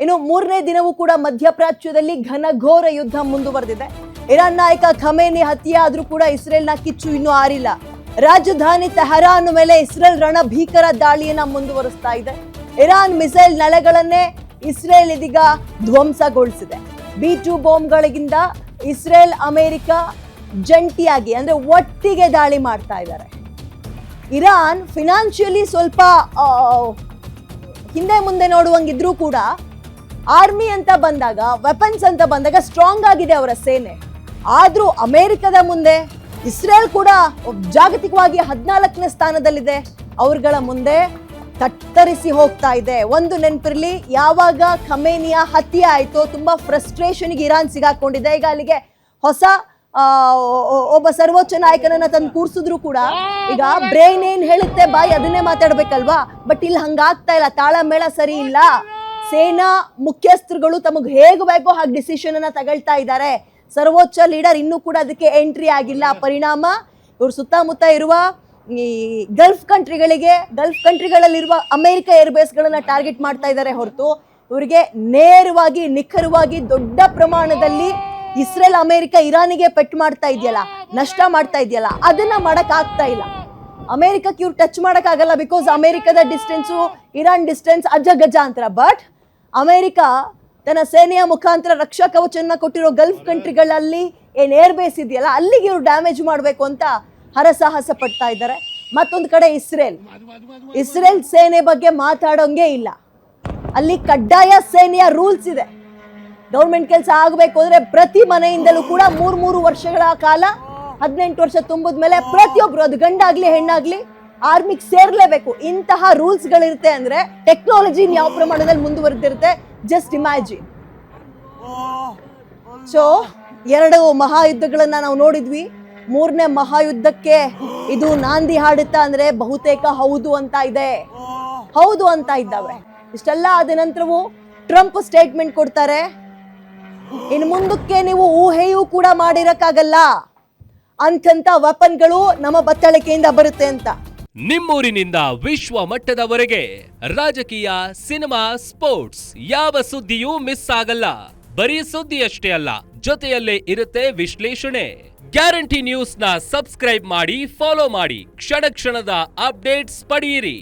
ಇನ್ನು ಮೂರನೇ ದಿನವೂ ಕೂಡ ಮಧ್ಯಪ್ರಾಚ್ಯದಲ್ಲಿ ಘನಘೋರ ಯುದ್ಧ ಮುಂದುವರೆದಿದೆ. ಇರಾನ್ ನಾಯಕ ಖಮೇನಿ ಹತ್ಯೆ ಆದ್ರೂ ಕೂಡ ಇಸ್ರೇಲ್ನ ಕಿಚ್ಚು ಇನ್ನೂ ಆರಿಲ್ಲ. ರಾಜಧಾನಿ ತೆಹರಾನ್ ಮೇಲೆ ಇಸ್ರೇಲ್ ರಣಭೀಕರ ದಾಳಿಯನ್ನ ಮುಂದುವರಿಸ್ತಾ ಇದೆ. ಇರಾನ್ ಮಿಸೈಲ್ ನೆಲೆಗಳನ್ನೇ ಇಸ್ರೇಲ್ ಇದೀಗ ಧ್ವಂಸಗೊಳಿಸಿದೆ. B2 ಬಾಂಬ್ಗಳಿಂದ ಇಸ್ರೇಲ್ ಅಮೆರಿಕ ಜಂಟಿಯಾಗಿ ಅಂದ್ರೆ ಒಟ್ಟಿಗೆ ದಾಳಿ ಮಾಡ್ತಾ ಇದ್ದಾರೆ. ಇರಾನ್ ಫಿನಾನ್ಷಿಯಲಿ ಸ್ವಲ್ಪ ಹಿಂದೆ ಮುಂದೆ ನೋಡುವಂಗಿದ್ರೂ ಕೂಡ ಆರ್ಮಿ ಅಂತ ಬಂದಾಗ, ವೆಪನ್ಸ್ ಅಂತ ಬಂದಾಗ ಸ್ಟ್ರಾಂಗ್ ಆಗಿದೆ ಅವರ ಸೇನೆ. ಆದ್ರೂ ಅಮೆರಿಕದ ಮುಂದೆ ಇಸ್ರೇಲ್ ಕೂಡ ಜಾಗತಿಕವಾಗಿ 14ನೇ ಸ್ಥಾನದಲ್ಲಿದೆ. ಅವ್ರಗಳ ಮುಂದೆ ತತ್ತರಿಸಿ ಹೋಗ್ತಾ ಇದೆ. ಒಂದು ನೆನಪಿರ್ಲಿ, ಯಾವಾಗ ಖಮೇನಿಯ ಹತ್ಯೆ ಆಯ್ತೋ ತುಂಬಾ ಫ್ರಸ್ಟ್ರೇಷನ್ಗೆ ಇರಾನ್ ಸಿಗಾಕೊಂಡಿದೆ. ಈಗ ಅಲ್ಲಿಗೆ ಹೊಸ ಒಬ್ಬ ಸರ್ವೋಚ್ಚ ನಾಯಕನನ್ನ ತಂದು ಕೂರ್ಸಿದ್ರು ಕೂಡ ಈಗ ಬ್ರೈನ್ ಏನ್ ಹೇಳುತ್ತೆ ಬಾಯಿ ಅದನ್ನೇ ಮಾತಾಡ್ಬೇಕಲ್ವಾ. ಬಟ್ ಇಲ್ಲಿ ಹಂಗಾಗ್ತಾ ಇಲ್ಲ, ತಾಳಮೇಳ ಸರಿ ಇಲ್ಲ. ಸೇನಾ ಮುಖ್ಯಸ್ಥರುಗಳು ತಮಗೆ ಹೇಗೆ ಬೇಕೋ ಹಾಗೆ ಡಿಸಿಷನ್ ಅನ್ನ ತಗೊಳ್ತಾ ಇದ್ದಾರೆ. ಸರ್ವೋಚ್ಚ ಲೀಡರ್ ಇನ್ನೂ ಕೂಡ ಅದಕ್ಕೆ ಎಂಟ್ರಿ ಆಗಿಲ್ಲ. ಪರಿಣಾಮ ಇವ್ರ ಸುತ್ತಮುತ್ತ ಇರುವ ಈ ಗಲ್ಫ್ ಕಂಟ್ರಿಗಳಲ್ಲಿರುವ ಅಮೆರಿಕ ಏರ್ಬೇಸ್ ಗಳನ್ನ ಟಾರ್ಗೆಟ್ ಮಾಡ್ತಾ ಇದ್ದಾರೆ ಹೊರತು ಇವರಿಗೆ ನೇರವಾಗಿ ನಿಖರವಾಗಿ ದೊಡ್ಡ ಪ್ರಮಾಣದಲ್ಲಿ ಇಸ್ರೇಲ್ ಅಮೆರಿಕ ಇರಾನಿಗೆ ಪೆಟ್ಟು ಮಾಡ್ತಾ ಇದೆಯಲ್ಲ, ನಷ್ಟ ಮಾಡ್ತಾ ಇದೆಯಲ್ಲ, ಅದನ್ನ ಮಾಡಕ್ ಆಗ್ತಾ ಇಲ್ಲ. ಅಮೆರಿಕಕ್ಕೆ ಇವ್ರು ಟಚ್ ಮಾಡಕ್ ಆಗಲ್ಲ. ಬಿಕಾಸ್ ಅಮೆರಿಕದ ಡಿಸ್ಟೆನ್ಸು ಇರಾನ್ ಡಿಸ್ಟೆನ್ಸ್ ಅಜಗಜಾಂತರ. ಬಟ್ ಅಮೆರಿಕ ತನ್ನ ಸೇನೆಯ ಮುಖಾಂತರ ರಕ್ಷಾ ಕವಚನ್ನ ಕೊಟ್ಟಿರೋ ಗಲ್ಫ್ ಕಂಟ್ರಿಗಳಲ್ಲಿ ಏನ್ ಏರ್ ಬೇಸ್ ಇದೆಯಲ್ಲ ಅಲ್ಲಿಗೆ ಇವ್ರು ಡ್ಯಾಮೇಜ್ ಮಾಡಬೇಕು ಅಂತ ಹರಸಾಹಸ ಪಡ್ತಾ ಇದ್ದಾರೆ. ಮತ್ತೊಂದು ಕಡೆ ಇಸ್ರೇಲ್ ಸೇನೆ ಬಗ್ಗೆ ಮಾತಾಡೋಂಗೆ ಇಲ್ಲ. ಅಲ್ಲಿ ಕಡ್ಡಾಯ ಸೇನೆಯ ರೂಲ್ಸ್ ಇದೆ. ಗೌರ್ಮೆಂಟ್ ಕೆಲಸ ಆಗಬೇಕು ಅಂದ್ರೆ ಪ್ರತಿ ಮನೆಯಿಂದಲೂ ಕೂಡ 3 ವರ್ಷಗಳ ಕಾಲ 18 ವರ್ಷ ತುಂಬಿದ ಮೇಲೆ ಪ್ರತಿಯೊಬ್ರು, ಅದು ಗಂಡಾಗ್ಲಿ ಹೆಣ್ಣಾಗ್ಲಿ, ಆರ್ಮಿಗೆ ಸೇರ್ಲೇಬೇಕು. ಇಂತಹ ರೂಲ್ಸ್ ಗಳಿರುತ್ತೆ ಅಂದ್ರೆ ಟೆಕ್ನಾಲಜಿ ಯಾವ ಪ್ರಮಾಣದಲ್ಲಿ ಮುಂದುವರೆದಿರುತ್ತೆ ಜಸ್ಟ್ ಇಮ್ಯಾಜಿನ್. ಸೊ 2 ಮಹಾಯುದ್ಧಗಳನ್ನ ನಾವು ನೋಡಿದ್ವಿ. 3ನೇ ಮಹಾಯುದ್ಧಕ್ಕೆ ಇದು ನಾಂದಿ ಹಾಡುತ್ತಾ ಅಂದ್ರೆ ಬಹುತೇಕ ಹೌದು ಅಂತ ಇದ್ದಾವೆ. ಇಷ್ಟೆಲ್ಲ ಆದ ನಂತರವೂ ಟ್ರಂಪ್ ಸ್ಟೇಟ್ಮೆಂಟ್ ಕೊಡ್ತಾರೆ, ಇನ್ನು ಮುಂದಕ್ಕೆ ನೀವು ಊಹೆಯೂ ಕೂಡ ಮಾಡಿರಕ್ಕಾಗಲ್ಲ, ಅಂಥಂತ ವೆಪನ್ಗಳು ನಮ್ಮ ಬತ್ತಳಿಕೆಯಿಂದ ಬರುತ್ತೆ ಅಂತ. ನಿಮ್ಮೂರಿನಿಂದ ವಿಶ್ವ ಮಟ್ಟದವರೆಗೆ ರಾಜಕೀಯ, ಸಿನಿಮಾ, ಸ್ಪೋರ್ಟ್ಸ್ ಯಾವ ಸುದ್ದಿಯೂ ಮಿಸ್ ಆಗಲ್ಲ. ಬರೀ ಸುದ್ದಿಯಷ್ಟೇ ಅಲ್ಲ, ಜೊತೆಯಲ್ಲೇ ಇರುತ್ತೆ ವಿಶ್ಲೇಷಣೆ. ಗ್ಯಾರಂಟಿ ನ್ಯೂಸ್ ನ ಸಬ್ಸ್ಕ್ರೈಬ್ ಮಾಡಿ, ಫಾಲೋ ಮಾಡಿ, ಕ್ಷಣ ಕ್ಷಣದ ಅಪ್ಡೇಟ್ಸ್ ಪಡೆಯಿರಿ.